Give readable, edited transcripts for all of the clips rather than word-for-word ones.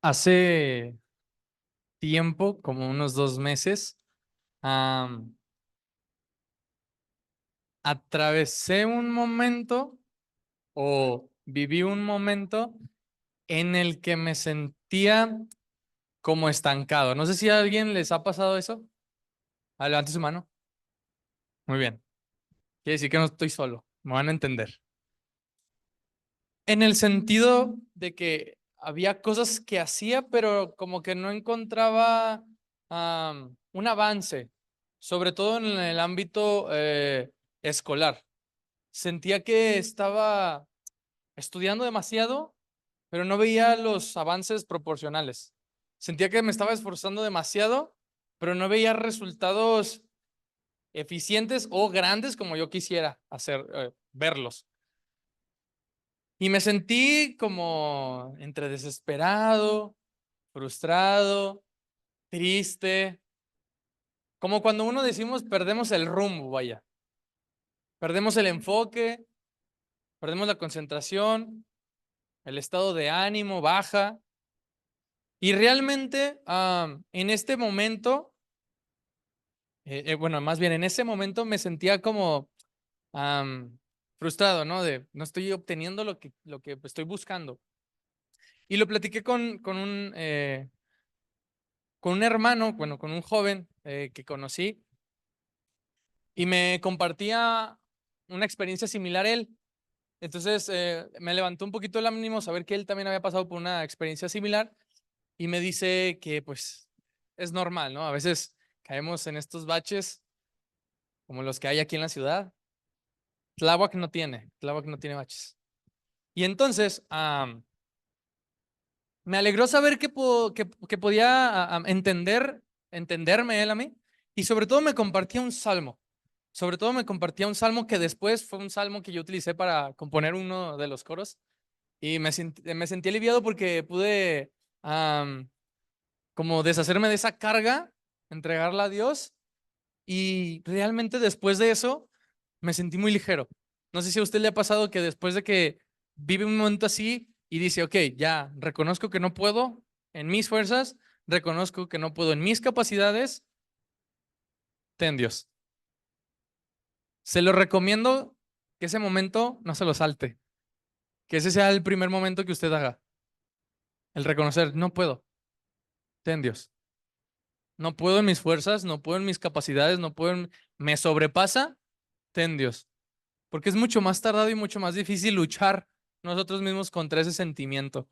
Hace tiempo, como unos 2 meses, am, atravesé un momento o viví un momento en el que me sentía como estancado. No sé si a alguien les ha pasado eso. Levante su mano. Muy bien. Quiere decir que no estoy solo. Me van a entender. En el sentido de que había cosas que hacía, pero como que no encontraba un avance, sobre todo en el ámbito escolar. Sentía que estaba estudiando demasiado, pero no veía los avances proporcionales. Sentía que me estaba esforzando demasiado, pero no veía resultados eficientes o grandes como yo quisiera hacer, verlos. Y me sentí como entre desesperado, frustrado, triste, como cuando uno decimos perdemos el rumbo, vaya, perdemos el enfoque, perdemos la concentración, el estado de ánimo baja. Y realmente en este momento, bueno, más bien en ese momento me sentía como frustrado, ¿no? De no estoy obteniendo lo que estoy buscando. Y lo platiqué con un hermano, bueno, con un joven que conocí y me compartía una experiencia similar a él. Entonces me levantó un poquito el ánimo saber que él también había pasado por una experiencia similar y me dice que pues es normal, ¿no? A veces caemos en estos baches como los que hay aquí en la ciudad. Tláhuac no tiene baches. Y entonces me alegró saber que podía entenderme él a mí y sobre todo me compartía un salmo. Sobre todo me compartía un salmo que después fue un salmo que yo utilicé para componer uno de los coros y me sentí aliviado porque pude como deshacerme de esa carga, entregarla a Dios y realmente después de eso me sentí muy ligero. No sé si a usted le ha pasado que después de que vive un momento así y dice, ok, ya reconozco que no puedo en mis fuerzas, reconozco que no puedo en mis capacidades, ten Dios. Se lo recomiendo que ese momento no se lo salte, que ese sea el primer momento que usted haga, el reconocer, no puedo, ten Dios. No puedo en mis fuerzas, no puedo en mis capacidades, no puedo me sobrepasa, ten Dios. Porque es mucho más tardado y mucho más difícil luchar nosotros mismos contra ese sentimiento.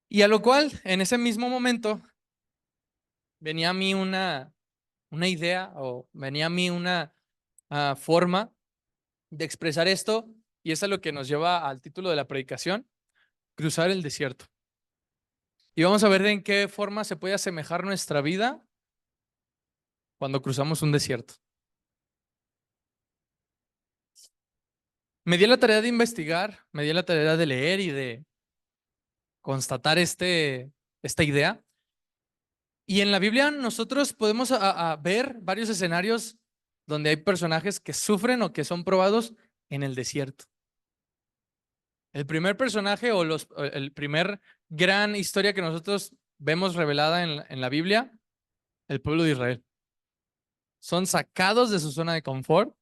Y a lo cual, en ese mismo momento, venía a mí una idea o venía a mí una forma de expresar esto, y es a lo que nos lleva al título de la predicación, cruzar el desierto. Y vamos a ver en qué forma se puede asemejar nuestra vida cuando cruzamos un desierto. Me di la tarea de investigar, me di la tarea de leer y de constatar esta idea. Y en la Biblia nosotros podemos a ver varios escenarios donde hay personajes que sufren o que son probados en el desierto. El primer personaje o el primer gran historia que nosotros vemos revelada en la Biblia, el pueblo de Israel. Son sacados de su zona de confort,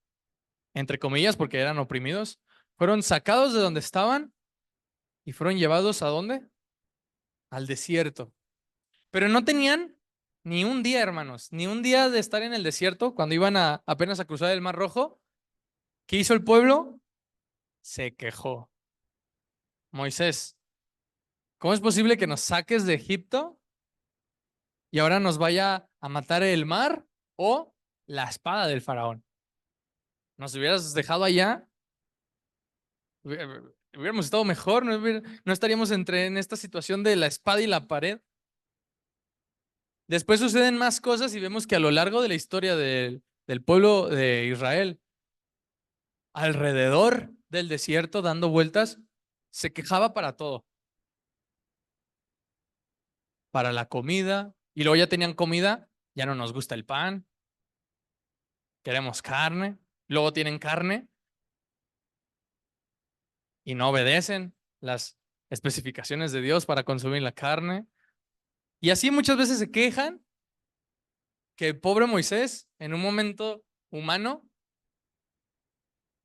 entre comillas, porque eran oprimidos. Fueron sacados de donde estaban y fueron llevados ¿a dónde? Al desierto. Pero no tenían ni un día, hermanos, ni un día de estar en el desierto cuando iban apenas a cruzar el Mar Rojo. ¿Qué hizo el pueblo? Se quejó. Moisés, ¿cómo es posible que nos saques de Egipto y ahora nos vaya a matar el mar o la espada del faraón? Nos hubieras dejado allá, hubiéramos estado mejor, no estaríamos en esta situación de la espada y la pared. Después suceden más cosas y vemos que a lo largo de la historia del pueblo de Israel, alrededor del desierto, dando vueltas, se quejaba para todo, para la comida, y luego ya tenían comida, ya no nos gusta el pan, queremos carne, luego tienen carne y no obedecen especificaciones de Dios para consumir la carne. Y así muchas veces se quejan que el pobre Moisés, en un momento humano,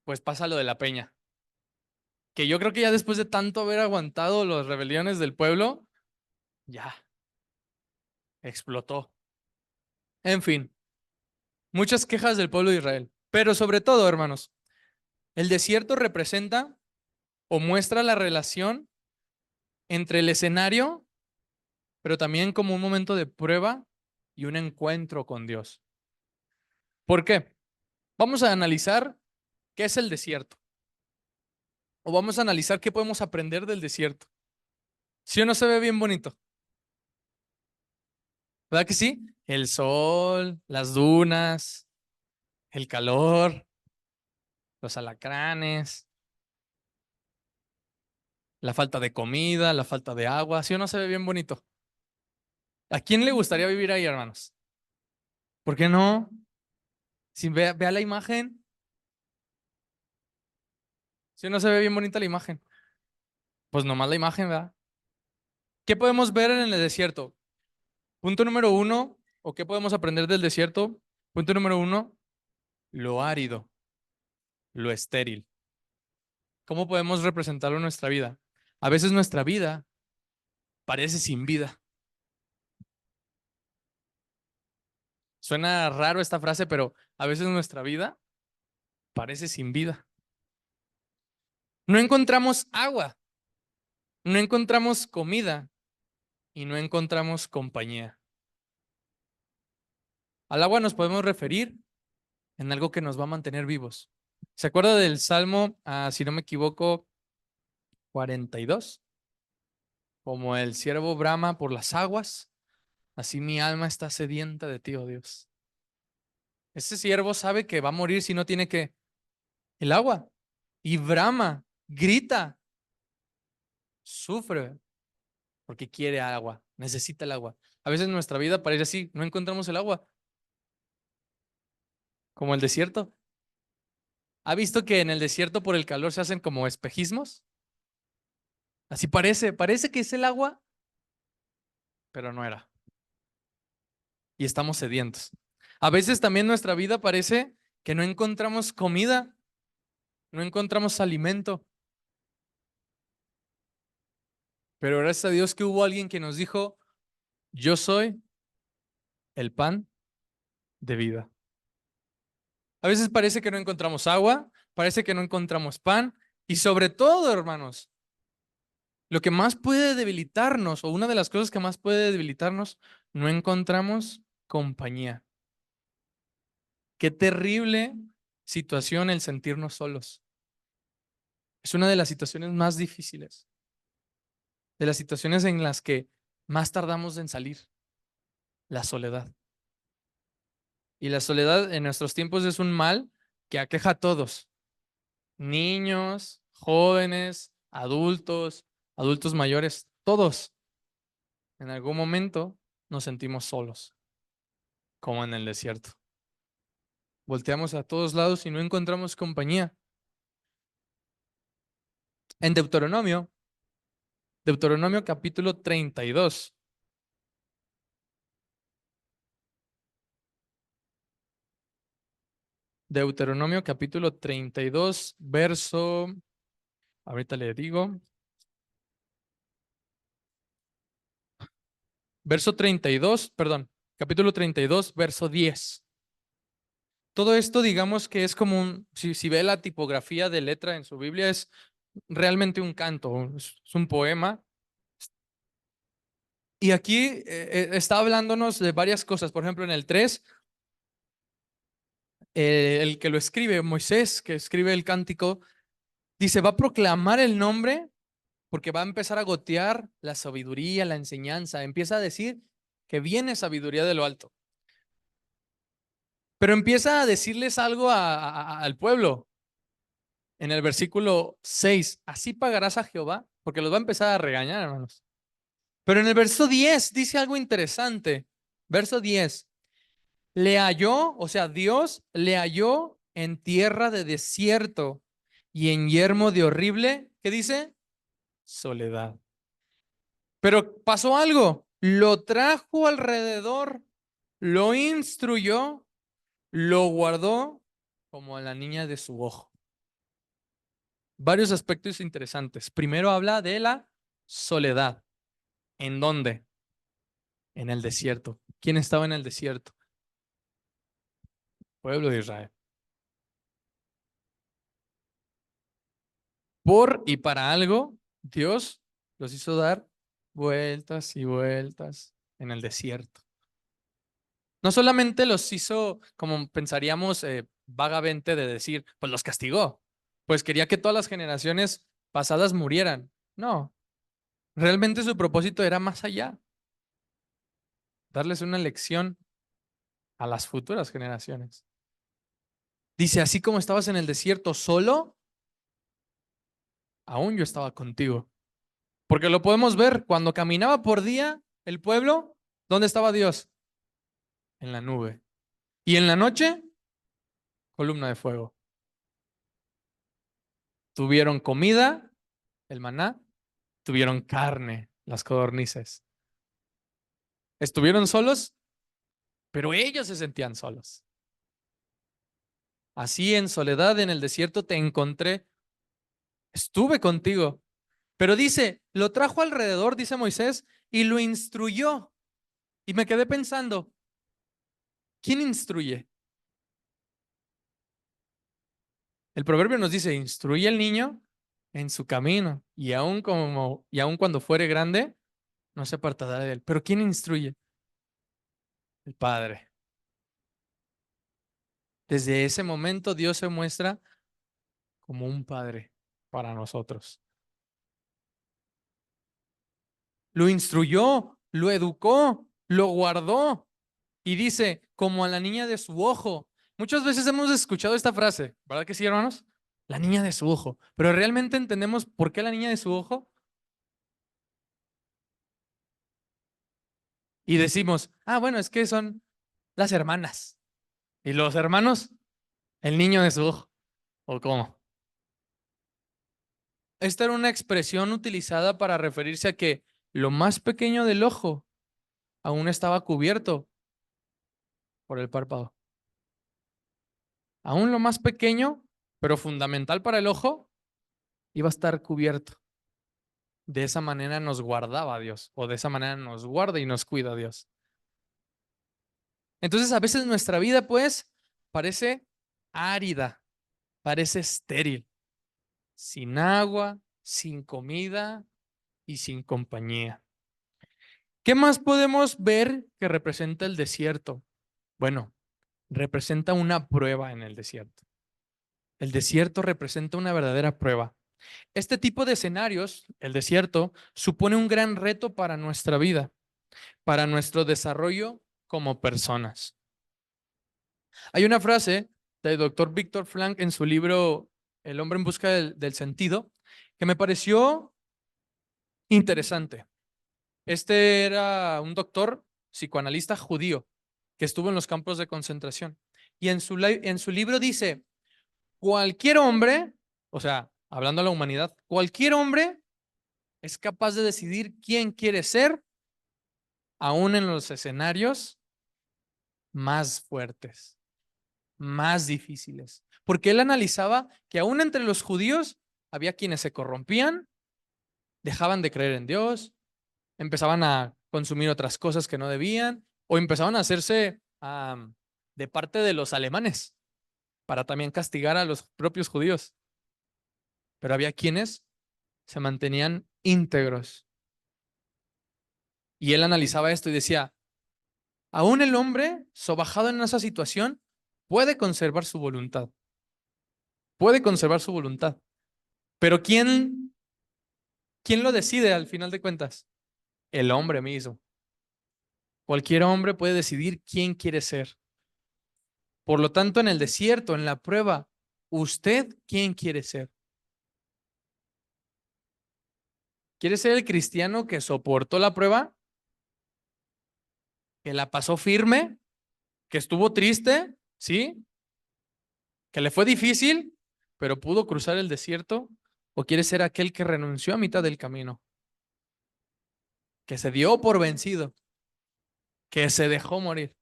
pues pasa lo de la peña. Que yo creo que ya después de tanto haber aguantado las rebeliones del pueblo, ya explotó. En fin, muchas quejas del pueblo de Israel. Pero sobre todo, hermanos, el desierto representa o muestra la relación entre el escenario, pero también como un momento de prueba y un encuentro con Dios. ¿Por qué? Vamos a analizar qué es el desierto. O vamos a analizar qué podemos aprender del desierto. ¿Sí o no se ve bien bonito? ¿Verdad que sí? El sol, las dunas, el calor, los alacranes, la falta de comida, la falta de agua. ¿Sí o no se ve bien bonito? ¿A quién le gustaría vivir ahí, hermanos? ¿Por qué no? Si vea la imagen, ¿sí o no se ve bien bonita la imagen? Pues nomás la imagen, ¿verdad? ¿Qué podemos ver en el desierto? Punto número uno, o qué podemos aprender del desierto. Punto número uno, lo árido, lo estéril. ¿Cómo podemos representarlo en nuestra vida? A veces nuestra vida parece sin vida. Suena raro esta frase, pero a veces nuestra vida parece sin vida. No encontramos agua, no encontramos comida y no encontramos compañía. Al agua nos podemos referir en algo que nos va a mantener vivos. ¿Se acuerda del Salmo, si no me equivoco, 42? Como el ciervo brama por las aguas, así mi alma está sedienta de ti, oh Dios. Ese siervo sabe que va a morir si no tiene que el agua. Y brama, grita, sufre porque quiere agua, necesita el agua. A veces nuestra vida parece así, no encontramos el agua, como el desierto. ¿Ha visto que en el desierto por el calor se hacen como espejismos? Así parece que es el agua, pero no era. Y estamos sedientos. A veces también nuestra vida parece que no encontramos comida, no encontramos alimento. Pero gracias a Dios que hubo alguien que nos dijo, yo soy el pan de vida. A veces parece que no encontramos agua, parece que no encontramos pan y sobre todo, hermanos, lo que más puede debilitarnos o una de las cosas que más puede debilitarnos, no encontramos compañía. Qué terrible situación el sentirnos solos. Es una de las situaciones más difíciles, de las situaciones en las que más tardamos en salir, la soledad. Y la soledad en nuestros tiempos es un mal que aqueja a todos, niños, jóvenes, adultos, adultos mayores, todos. En algún momento nos sentimos solos, como en el desierto. Volteamos a todos lados y no encontramos compañía. En Deuteronomio capítulo 32. Deuteronomio capítulo 32, ahorita le digo, verso 32, perdón, capítulo 32, verso 10. Todo esto, digamos que es como si ve la tipografía de letra en su Biblia, es realmente un canto, es un poema. Y aquí está hablándonos de varias cosas. Por ejemplo, en el 3, el que lo escribe, Moisés, que escribe el cántico, dice, va a proclamar el nombre porque va a empezar a gotear la sabiduría, la enseñanza. Empieza a decir que viene sabiduría de lo alto. Pero empieza a decirles algo al pueblo. En el versículo 6, así pagarás a Jehová, porque los va a empezar a regañar, hermanos. Pero en el verso 10 dice algo interesante. Verso 10, le halló, o sea, Dios le halló en tierra de desierto y en yermo de horrible, ¿qué dice? soledad. Pero pasó algo, lo trajo alrededor, lo instruyó, lo guardó como a la niña de su ojo. Varios aspectos interesantes. Primero habla de la soledad. ¿En dónde? En el desierto. ¿Quién estaba en el desierto? Pueblo de Israel. Por y para algo, Dios los hizo dar vueltas y vueltas en el desierto. No solamente los hizo, como pensaríamos vagamente de decir, pues los castigó, pues quería que todas las generaciones pasadas murieran. No, realmente su propósito era más allá, darles una lección a las futuras generaciones. Dice, así como estabas en el desierto solo, aún yo estaba contigo. Porque lo podemos ver, cuando caminaba por día el pueblo, ¿dónde estaba Dios? En la nube. Y en la noche, columna de fuego. Tuvieron comida, el maná, tuvieron carne, las codornices. Estuvieron solos, pero ellos se sentían solos. Así en soledad en el desierto te encontré, estuve contigo. Pero dice, lo trajo alrededor, dice Moisés, y lo instruyó. Y me quedé pensando, ¿quién instruye? El proverbio nos dice, instruye al niño en su camino, y aun cuando fuere grande, no se apartará de él. Pero ¿quién instruye? El Padre. Desde ese momento Dios se muestra como un padre para nosotros. Lo instruyó, lo educó, lo guardó y dice, como a la niña de su ojo. Muchas veces hemos escuchado esta frase, ¿verdad que sí, hermanos? La niña de su ojo. Pero ¿realmente entendemos por qué la niña de su ojo? Y decimos, bueno, es que son las hermanas. Y los hermanos, el niño de su ojo. ¿O cómo? Esta era una expresión utilizada para referirse a que lo más pequeño del ojo aún estaba cubierto por el párpado. Aún lo más pequeño, pero fundamental para el ojo, iba a estar cubierto. De esa manera nos guardaba Dios, o de esa manera nos guarda y nos cuida Dios. Entonces a veces nuestra vida pues parece árida, parece estéril, sin agua, sin comida y sin compañía. ¿Qué más podemos ver que representa el desierto? Bueno, representa una prueba en el desierto. El desierto representa una verdadera prueba. Este tipo de escenarios, el desierto, supone un gran reto para nuestra vida, para nuestro desarrollo como personas. Hay una frase del doctor Víctor Frank en su libro El hombre en busca del sentido que me pareció interesante. Este era un doctor psicoanalista judío que estuvo en los campos de concentración. Y en su libro dice, cualquier hombre, o sea, hablando a la humanidad, cualquier hombre es capaz de decidir quién quiere ser, aún en los escenarios más fuertes, más difíciles. Porque él analizaba que aún entre los judíos había quienes se corrompían, dejaban de creer en Dios, empezaban a consumir otras cosas que no debían, o empezaban a hacerse de parte de los alemanes para también castigar a los propios judíos. Pero había quienes se mantenían íntegros. Y él analizaba esto y decía, aún el hombre, sobajado en esa situación, puede conservar su voluntad. Puede conservar su voluntad. Pero ¿quién lo decide al final de cuentas? El hombre mismo. Cualquier hombre puede decidir quién quiere ser. Por lo tanto, en el desierto, en la prueba, ¿usted quién quiere ser? ¿Quiere ser el cristiano que soportó la prueba? ¿Que la pasó firme? ¿Que estuvo triste? ¿Sí? ¿Que le fue difícil, pero pudo cruzar el desierto? ¿O quieres ser aquel que renunció a mitad del camino? Que se dio por vencido, que se dejó morir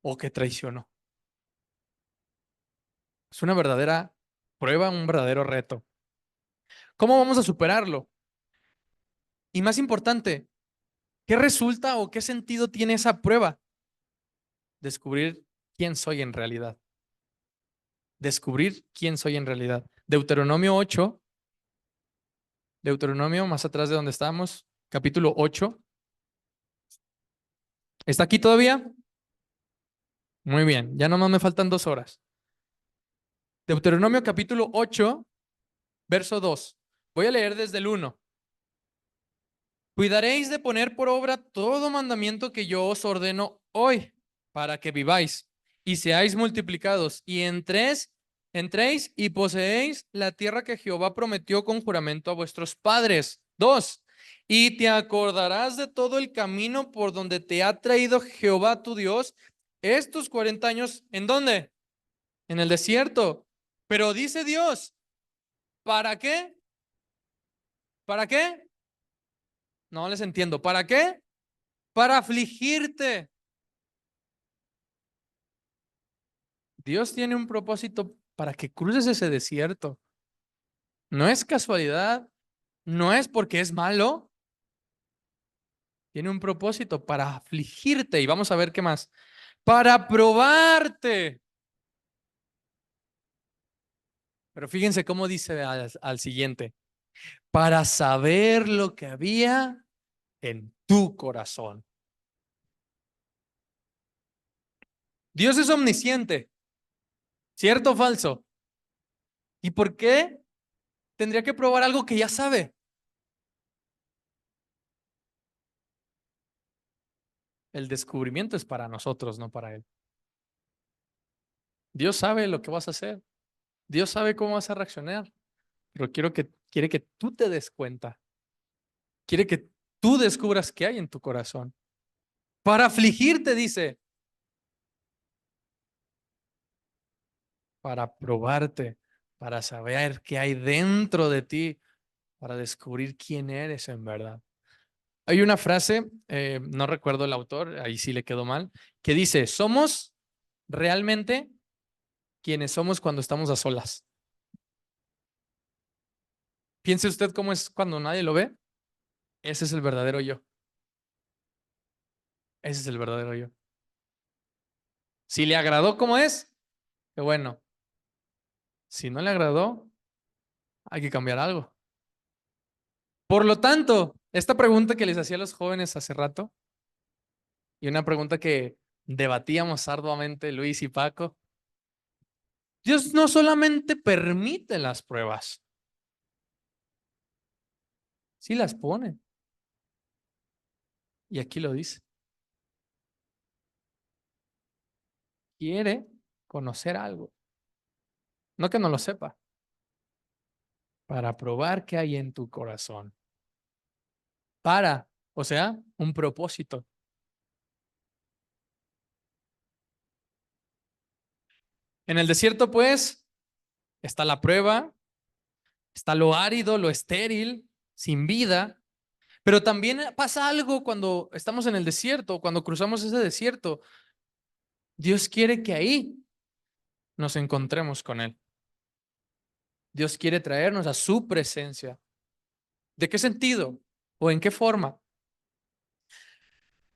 o que traicionó. Es una verdadera prueba, un verdadero reto. ¿Cómo vamos a superarlo? Y más importante, ¿qué resulta o qué sentido tiene esa prueba? Descubrir quién soy en realidad. Descubrir quién soy en realidad. Deuteronomio 8, Deuteronomio, más atrás de donde estábamos, capítulo 8. ¿Está aquí todavía? Muy bien, ya nomás me faltan 2 horas. Deuteronomio capítulo 8, verso 2. Voy a leer desde el 1. Cuidaréis de poner por obra todo mandamiento que yo os ordeno hoy, para que viváis y seáis multiplicados y entréis y poseéis la tierra que Jehová prometió con juramento a vuestros padres. 2. Y te acordarás de todo el camino por donde te ha traído Jehová tu Dios estos 40 años. ¿En dónde? En el desierto. Pero dice Dios, ¿para qué? ¿Para qué? No les entiendo. ¿Para qué? Para afligirte. Dios tiene un propósito para que cruces ese desierto. No es casualidad, no es porque es malo. Tiene un propósito para afligirte. Y vamos a ver qué más. Para probarte. Pero fíjense cómo dice al siguiente. Para saber lo que había en tu corazón. Dios es omnisciente. ¿Cierto o falso? ¿Y por qué tendría que probar algo que ya sabe? El descubrimiento es para nosotros, no para Él. Dios sabe lo que vas a hacer. Dios sabe cómo vas a reaccionar. Pero quiere que tú te des cuenta. Quiere que tú descubras qué hay en tu corazón. Para afligirte, dice. Para probarte. Para saber qué hay dentro de ti. Para descubrir quién eres en verdad. Hay una frase, no recuerdo el autor, ahí sí le quedó mal, que dice, somos realmente quienes somos cuando estamos a solas. Piense usted cómo es cuando nadie lo ve. Ese es el verdadero yo. Ese es el verdadero yo. Si le agradó como es, qué bueno. Si no le agradó, hay que cambiar algo. Por lo tanto, esta pregunta que les hacía a los jóvenes hace rato y una pregunta que debatíamos arduamente Luis y Paco, Dios no solamente permite las pruebas, sí las pone. Y aquí lo dice. Quiere conocer algo, no que no lo sepa, para probar qué hay en tu corazón. O sea, un propósito. En el desierto, pues, está la prueba, está lo árido, lo estéril, sin vida. Pero también pasa algo cuando estamos en el desierto, cuando cruzamos ese desierto. Dios quiere que ahí nos encontremos con Él. Dios quiere traernos a su presencia. ¿De qué sentido? ¿O en qué forma?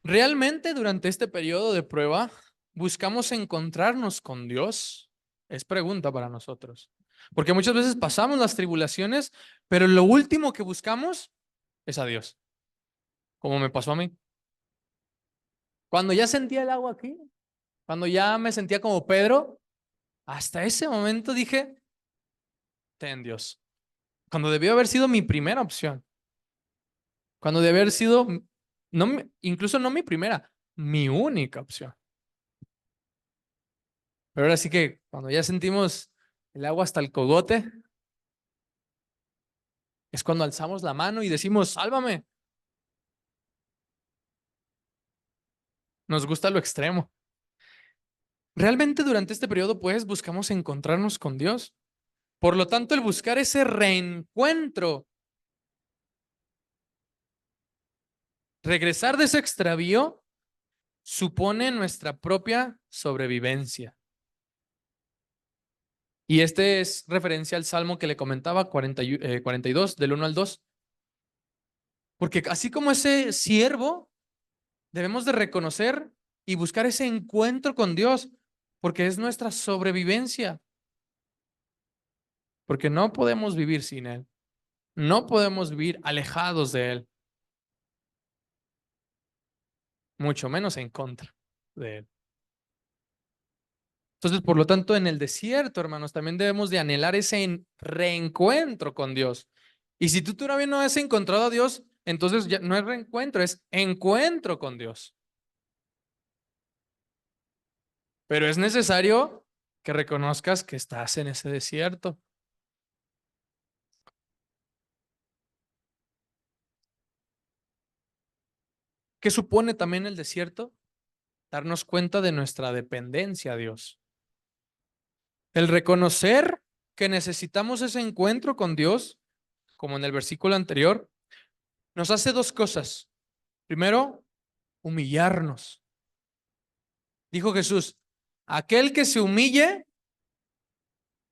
Realmente durante este periodo de prueba, buscamos encontrarnos con Dios. Es pregunta para nosotros. Porque muchas veces pasamos las tribulaciones, pero lo último que buscamos es a Dios, como me pasó a mí. Cuando ya sentía el agua aquí, cuando ya me sentía como Pedro, hasta ese momento dije, ten Dios. Cuando debió haber sido mi primera opción. Cuando debió haber sido, no, incluso no mi primera, mi única opción. Pero ahora sí que cuando ya sentimos el agua hasta el cogote, es cuando alzamos la mano y decimos, sálvame. Nos gusta lo extremo. Realmente durante este periodo, pues, buscamos encontrarnos con Dios. Por lo tanto, el buscar ese reencuentro, regresar de ese extravío, supone nuestra propia sobrevivencia. Y este es referencia al Salmo que le comentaba, 42, del 1 al 2. Porque así como ese siervo, debemos de reconocer y buscar ese encuentro con Dios, porque es nuestra sobrevivencia. Porque no podemos vivir sin Él. No podemos vivir alejados de Él. Mucho menos en contra de Él. Entonces, por lo tanto, en el desierto, hermanos, también debemos de anhelar ese reencuentro con Dios. Y si tú todavía no has encontrado a Dios, entonces ya no es reencuentro, es encuentro con Dios. Pero es necesario que reconozcas que estás en ese desierto. ¿Qué supone también el desierto? Darnos cuenta de nuestra dependencia a Dios. El reconocer que necesitamos ese encuentro con Dios, como en el versículo anterior, nos hace dos cosas. Primero, humillarnos. Dijo Jesús, aquel que se humille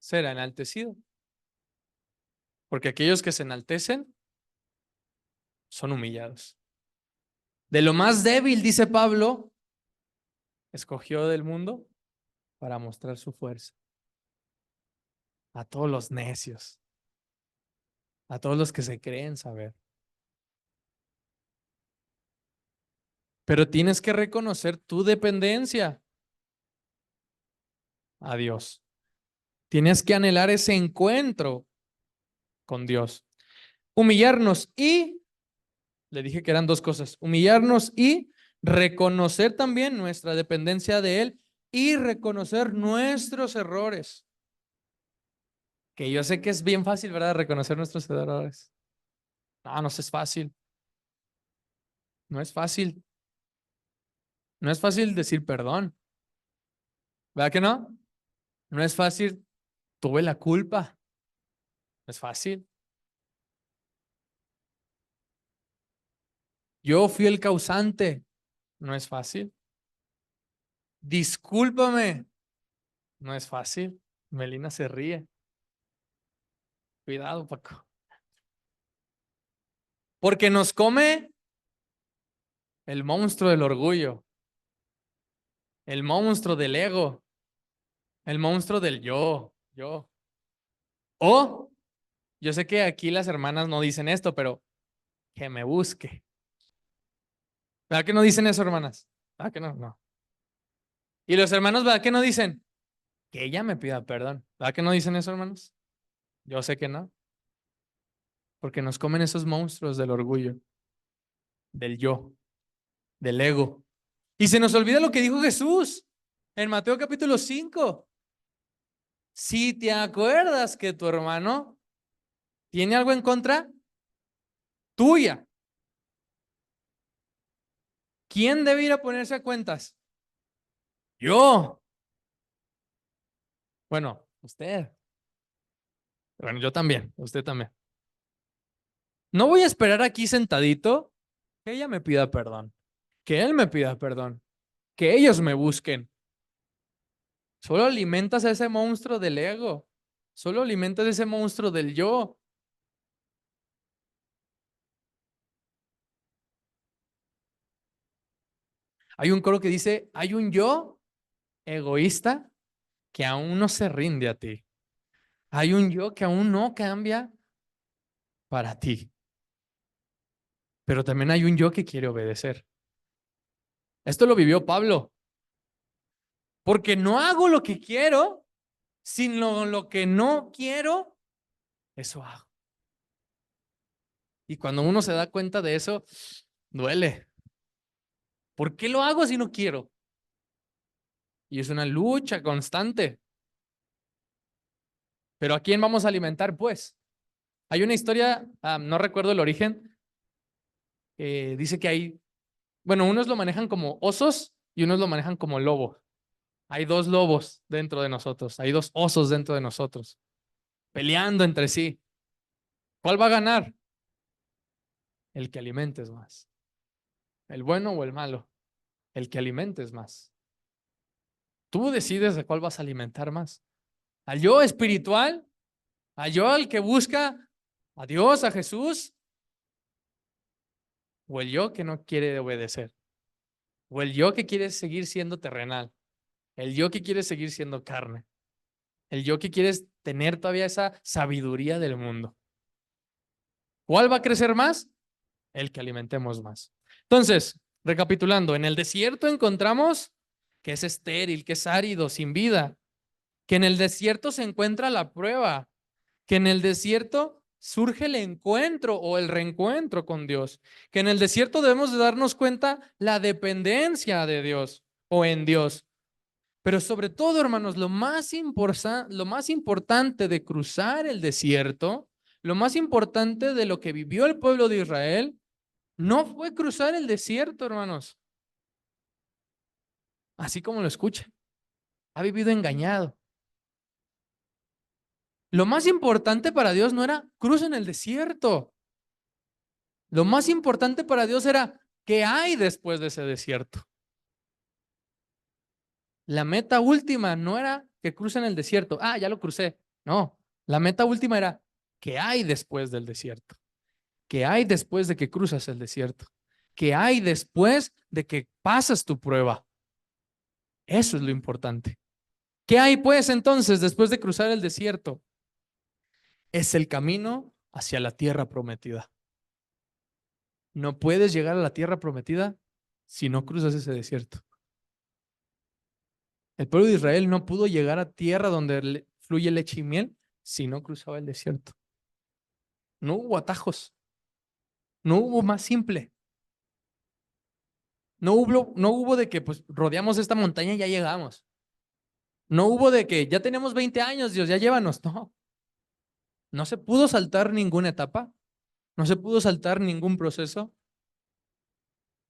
será enaltecido. Porque aquellos que se enaltecen son humillados. De lo más débil, dice Pablo, escogió del mundo para mostrar su fuerza. A todos los necios, a todos los que se creen saber. Pero tienes que reconocer tu dependencia a Dios. Tienes que anhelar ese encuentro con Dios. Humillarnos y, le dije que eran dos cosas, humillarnos y reconocer también nuestra dependencia de Él y reconocer nuestros errores. Que yo sé que es bien fácil, ¿verdad? Reconocer nuestros errores. No, no es fácil. No es fácil. No es fácil decir perdón. ¿Verdad que no? No es fácil. Tuve la culpa. No es fácil. Yo fui el causante. No es fácil. Discúlpame. No es fácil. Melina se ríe. Cuidado, Paco. Porque nos come el monstruo del orgullo, el monstruo del ego, el monstruo del yo. O, yo sé que aquí las hermanas no dicen esto, pero que me busque. ¿Verdad que no dicen eso, hermanas? ¿Verdad que no? No. Y los hermanos, ¿verdad que no dicen? Que ella me pida perdón. ¿Verdad que no dicen eso, hermanos? Yo sé que no. Porque nos comen esos monstruos del orgullo, del yo, del ego. Y se nos olvida lo que dijo Jesús en Mateo capítulo 5. Si te acuerdas que tu hermano tiene algo en contra tuya, ¿quién debe ir a ponerse a cuentas? Yo. Bueno, usted. Bueno, yo también, usted también. No voy a esperar aquí sentadito que ella me pida perdón, que él me pida perdón, que ellos me busquen. Solo alimentas a ese monstruo del ego. Solo alimentas a ese monstruo del yo. Hay un coro que dice, hay un yo egoísta que aún no se rinde a ti. Hay un yo que aún no cambia para ti. Pero también hay un yo que quiere obedecer. Esto lo vivió Pablo. Porque no hago lo que quiero, sino lo que no quiero, eso hago. Y cuando uno se da cuenta de eso, duele. ¿Por qué lo hago si no quiero? Y es una lucha constante. Pero ¿a quién vamos a alimentar, pues? Hay una historia, no recuerdo el origen, dice que hay, bueno, unos lo manejan como osos y unos lo manejan como lobos. Hay dos lobos dentro de nosotros, hay dos osos dentro de nosotros. peleando entre sí. ¿Cuál va a ganar? El que alimentes más. ¿El bueno o el malo? El que alimentes más. Tú decides de cuál vas a alimentar más. ¿Al yo espiritual? ¿Al yo al que busca a Dios, a Jesús? ¿O el yo que no quiere obedecer? ¿O el yo que quiere seguir siendo terrenal? ¿El yo que quiere seguir siendo carne? ¿El yo que quiere tener todavía esa sabiduría del mundo? ¿Cuál va a crecer más? El que alimentemos más. Entonces, recapitulando, en el desierto encontramos que es estéril, que es árido, sin vida, que en el desierto se encuentra la prueba, que en el desierto surge el encuentro o el reencuentro con Dios, que en el desierto debemos de darnos cuenta la dependencia de Dios o en Dios. Pero sobre todo, hermanos, lo más importante de cruzar el desierto, lo más importante de lo que vivió el pueblo de Israel, no fue cruzar el desierto, hermanos, así como lo escucha. Ha vivido engañado. Lo más importante para Dios no era crucen el desierto. Lo más importante para Dios era qué hay después de ese desierto. La meta última no era que crucen el desierto. Ah, ya lo crucé. No, la meta última era qué hay después del desierto. ¿Qué hay después de que cruzas el desierto? ¿Qué hay después de que pasas tu prueba? Eso es lo importante. ¿Qué hay pues entonces después de cruzar el desierto? Es el camino hacia la tierra prometida. No puedes llegar a la tierra prometida si no cruzas ese desierto. El pueblo de Israel no pudo llegar a tierra donde fluye leche y miel si no cruzaba el desierto. No hubo atajos, no hubo más simple. No hubo de que pues rodeamos esta montaña y ya llegamos. No hubo de que ya tenemos 20 años, Dios, ya llévanos. No, no se pudo saltar ninguna etapa, no se pudo saltar ningún proceso,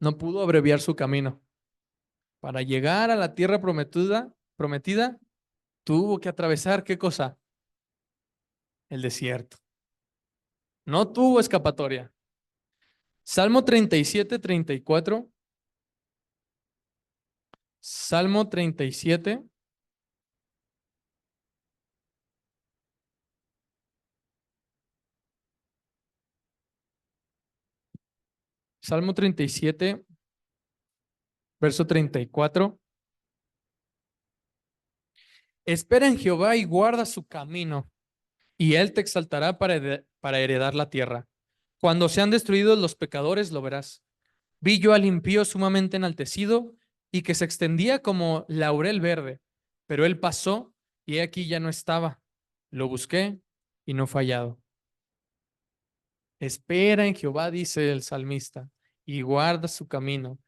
no pudo abreviar su camino. Para llegar a la tierra prometida, tuvo que atravesar ¿qué cosa? El desierto. No tuvo escapatoria. Salmo 37, 34. Salmo 37, Salmo 37, verso 34. Espera en Jehová y guarda su camino, y él te exaltará para heredar la tierra. Cuando sean destruidos los pecadores, lo verás. Vi yo al impío sumamente enaltecido y que se extendía como laurel verde, pero él pasó y he aquí ya no estaba. Lo busqué y no fallado. Espera en Jehová, dice el salmista, y guarda su camino.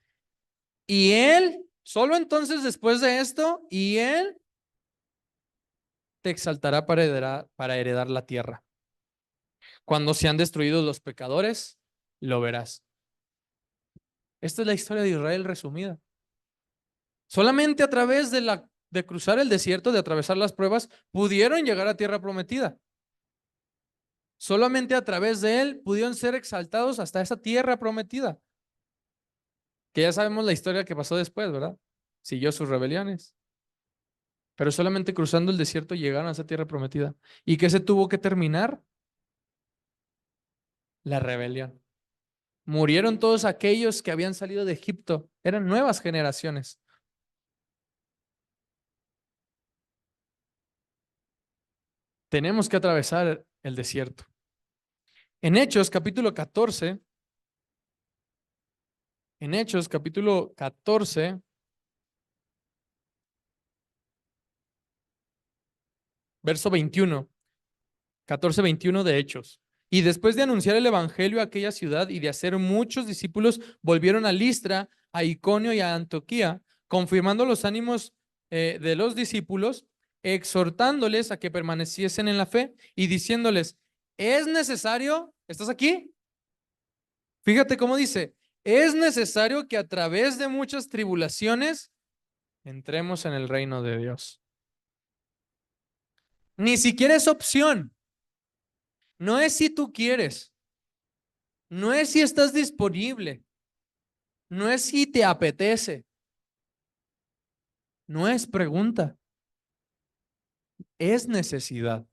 Y él, solo entonces después de esto, y él te exaltará para heredar la tierra. Cuando sean destruidos los pecadores, lo verás. Esta es la historia de Israel resumida. Solamente a través de cruzar el desierto, de atravesar las pruebas, pudieron llegar a tierra prometida. Solamente a través de él pudieron ser exaltados hasta esa tierra prometida. Que ya sabemos la historia que pasó después, ¿verdad? Siguió sus rebeliones. Pero solamente cruzando el desierto llegaron a esa tierra prometida. ¿Y qué se tuvo que terminar? La rebelión. Murieron todos aquellos que habían salido de Egipto. Eran nuevas generaciones. Tenemos que atravesar el desierto. En Hechos capítulo 14, en Hechos capítulo 14, verso 21, 14-21 de Hechos. Y después de anunciar el evangelio a aquella ciudad y de hacer muchos discípulos, volvieron a Listra, a Iconio y a Antioquía, confirmando los ánimos de los discípulos, exhortándoles a que permaneciesen en la fe y diciéndoles, es necesario, ¿estás aquí? Fíjate cómo dice, es necesario que a través de muchas tribulaciones entremos en el reino de Dios. Ni siquiera es opción. No es si tú quieres, no es si estás disponible, no es si te apetece, no es pregunta, es necesidad.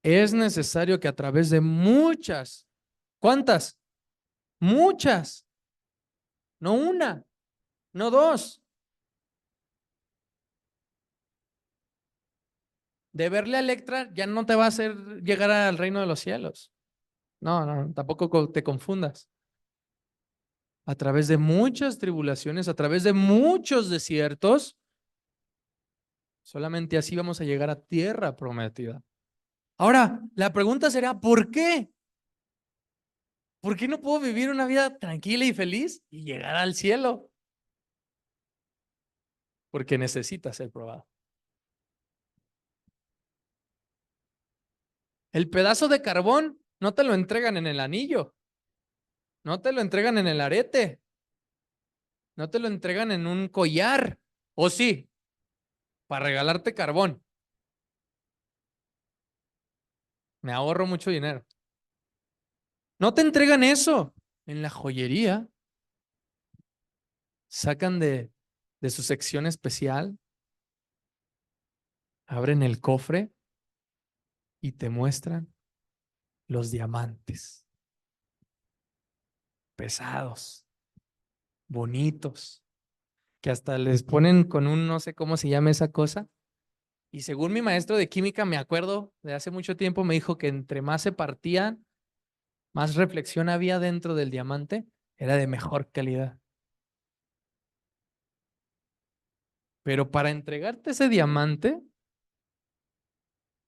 Es necesario que a través de muchas, ¿cuántas? Muchas, no una, no dos, de verle a Electra ya no te va a hacer llegar al reino de los cielos. No, no, tampoco te confundas. A través de muchas tribulaciones, a través de muchos desiertos, solamente así vamos a llegar a tierra prometida. Ahora, la pregunta será, ¿por qué? ¿Por qué no puedo vivir una vida tranquila y feliz y llegar al cielo? Porque necesita ser probado. El pedazo de carbón no te lo entregan en el anillo, no te lo entregan en el arete, no te lo entregan en un collar, o sí, para regalarte carbón. Me ahorro mucho dinero. No te entregan eso en la joyería. Sacan de su sección especial, abren el cofre y te muestran los diamantes pesados, bonitos, que hasta les ponen con un no sé cómo se llama esa cosa. Y según mi maestro de química, me acuerdo de hace mucho tiempo, me dijo que entre más se partían, más reflexión había dentro del diamante, era de mejor calidad. Pero para entregarte ese diamante,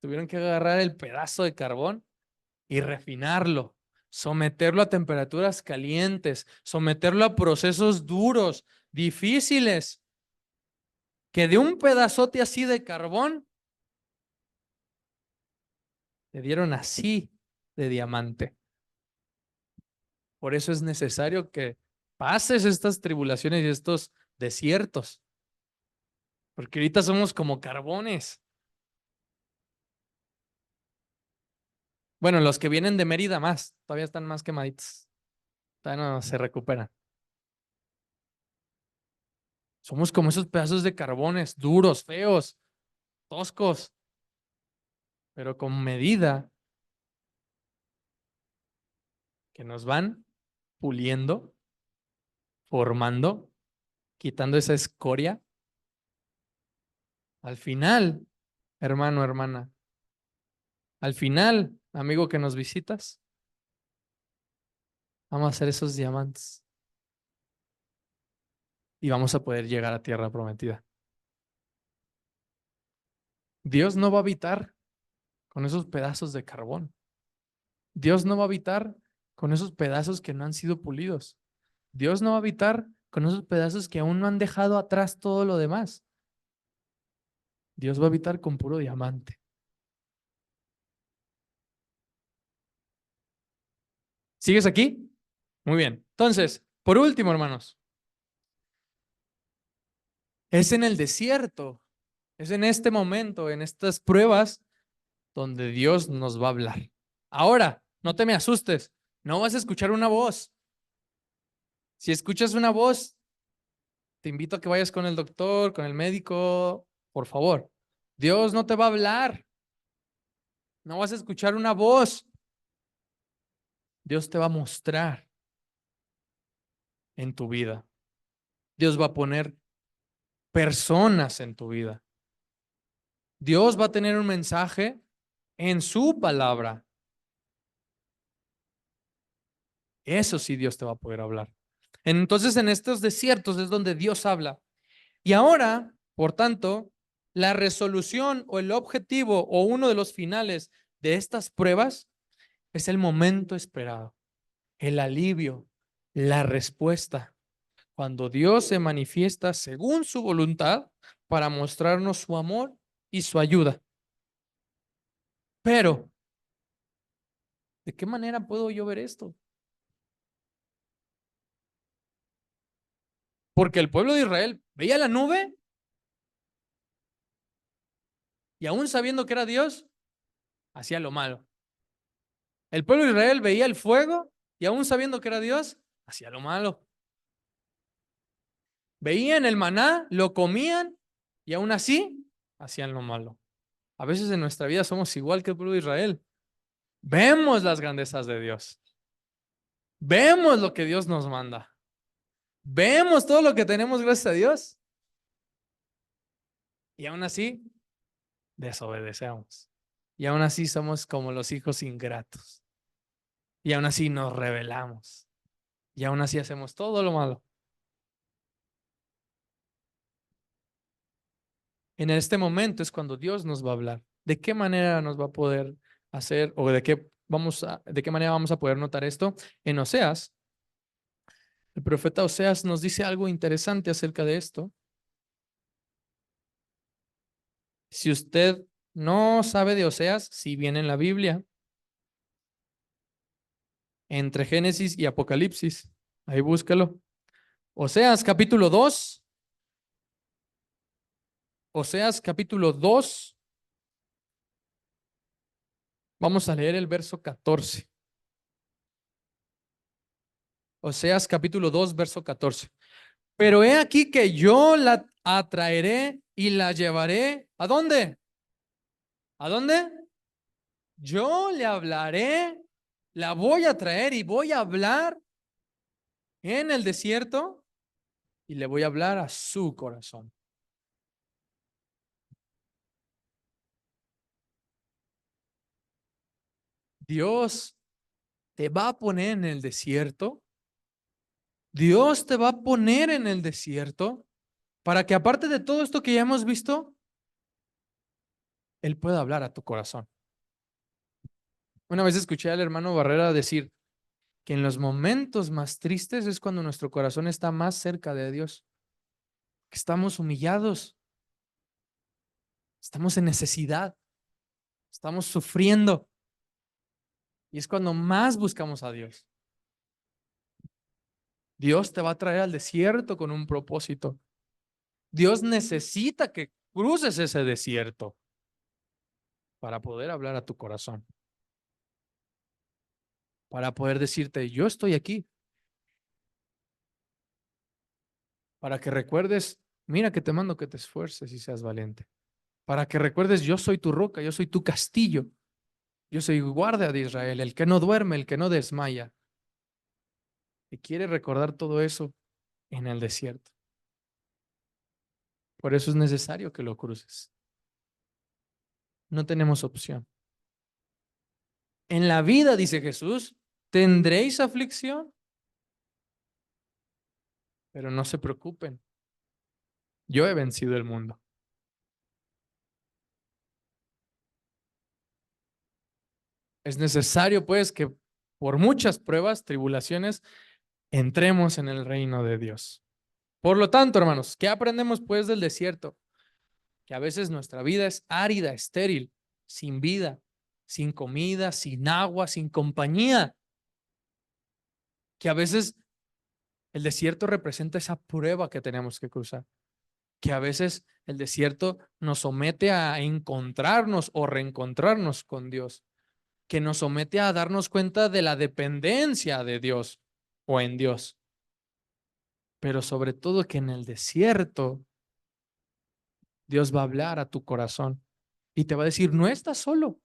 tuvieron que agarrar el pedazo de carbón y refinarlo, someterlo a temperaturas calientes, someterlo a procesos duros, difíciles, que de un pedazote así de carbón le dieron así de diamante. Por eso es necesario que pases estas tribulaciones y estos desiertos, porque ahorita somos como carbones. Bueno, los que vienen de Mérida más, todavía están más quemaditos, todavía no se recuperan. Somos como esos pedazos de carbones duros, feos, toscos, pero con medida que nos van puliendo, formando, quitando esa escoria. Al final, hermano, hermana, al final, amigo que nos visitas, vamos a hacer esos diamantes y vamos a poder llegar a tierra prometida. Dios no va a habitar con esos pedazos de carbón. Dios no va a habitar con esos pedazos que no han sido pulidos. Dios no va a habitar con esos pedazos que aún no han dejado atrás todo lo demás. Dios va a habitar con puro diamante. ¿Sigues aquí? Muy bien. Entonces, por último, hermanos, es en el desierto, es en este momento, en estas pruebas, donde Dios nos va a hablar. Ahora, no te me asustes, no vas a escuchar una voz. Si escuchas una voz, te invito a que vayas con el doctor, con el médico, por favor. Dios no te va a hablar, no vas a escuchar una voz. Dios te va a mostrar en tu vida. Dios va a poner personas en tu vida. Dios va a tener un mensaje en su palabra. Eso sí Dios te va a poder hablar. Entonces en estos desiertos es donde Dios habla. Y ahora, por tanto, la resolución o el objetivo o uno de los finales de estas pruebas es el momento esperado, el alivio, la respuesta, cuando Dios se manifiesta según su voluntad para mostrarnos su amor y su ayuda. Pero, ¿de qué manera puedo yo ver esto? Porque el pueblo de Israel veía la nube y aún sabiendo que era Dios, hacía lo malo. El pueblo de Israel veía el fuego y aún sabiendo que era Dios, hacía lo malo. Veían el maná, lo comían y aún así hacían lo malo. A veces en nuestra vida somos igual que el pueblo de Israel. Vemos las grandezas de Dios. Vemos lo que Dios nos manda. Vemos todo lo que tenemos gracias a Dios. Y aún así desobedecemos. Y aún así somos como los hijos ingratos. Y aún así nos rebelamos. Y aún así hacemos todo lo malo. En este momento es cuando Dios nos va a hablar. ¿De qué manera nos va a poder hacer o de qué manera vamos a poder notar esto? En Oseas, el profeta Oseas nos dice algo interesante acerca de esto. Si usted no sabe de Oseas, si viene en la Biblia, entre Génesis y Apocalipsis, ahí búscalo. Oseas capítulo 2, Oseas capítulo 2, vamos a leer el verso 14. Oseas capítulo 2, verso 14. Pero he aquí que yo la atraeré y la llevaré. ¿A dónde? ¿A dónde? Yo le hablaré, la voy a traer y voy a hablar en el desierto y le voy a hablar a su corazón. Dios te va a poner en el desierto. Dios te va a poner en el desierto para que aparte de todo esto que ya hemos visto, Él pueda hablar a tu corazón. Una vez escuché al hermano Barrera decir que en los momentos más tristes es cuando nuestro corazón está más cerca de Dios, que estamos humillados, estamos en necesidad, estamos sufriendo y es cuando más buscamos a Dios. Dios te va a traer al desierto con un propósito. Dios necesita que cruces ese desierto para poder hablar a tu corazón, para poder decirte, yo estoy aquí, para que recuerdes, mira que te mando que te esfuerces y seas valiente, para que recuerdes, yo soy tu roca, yo soy tu castillo, yo soy guardia de Israel, el que no duerme, el que no desmaya. Y quiere recordar todo eso en el desierto. Por eso es necesario que lo cruces. No tenemos opción. En la vida, dice Jesús, tendréis aflicción, pero no se preocupen. Yo he vencido el mundo. Es necesario, pues, que por muchas pruebas, tribulaciones, entremos en el reino de Dios. Por lo tanto, hermanos, ¿qué aprendemos, pues, del desierto? Que a veces nuestra vida es árida, estéril, sin vida, sin comida, sin agua, sin compañía. Que a veces el desierto representa esa prueba que tenemos que cruzar. Que a veces el desierto nos somete a encontrarnos o reencontrarnos con Dios, que nos somete a darnos cuenta de la dependencia de Dios o en Dios, pero sobre todo que en el desierto Dios va a hablar a tu corazón y te va a decir, no estás solo,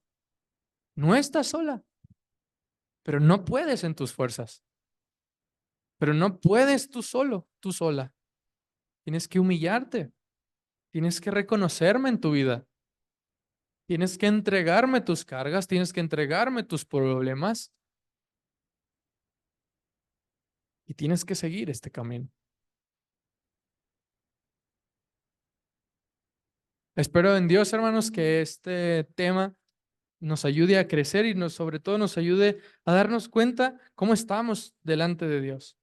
no estás sola, pero no puedes en tus fuerzas, pero no puedes tú solo, tú sola. Tienes que humillarte, tienes que reconocerme en tu vida. Tienes que entregarme tus cargas, tienes que entregarme tus problemas y tienes que seguir este camino. Espero en Dios, hermanos, que este tema nos ayude a crecer y sobre todo nos ayude a darnos cuenta cómo estamos delante de Dios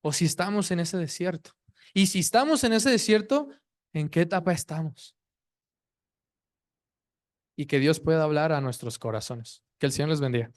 o si estamos en ese desierto. Y si estamos en ese desierto, ¿en qué etapa estamos? Y que Dios pueda hablar a nuestros corazones. Que el Señor les bendiga.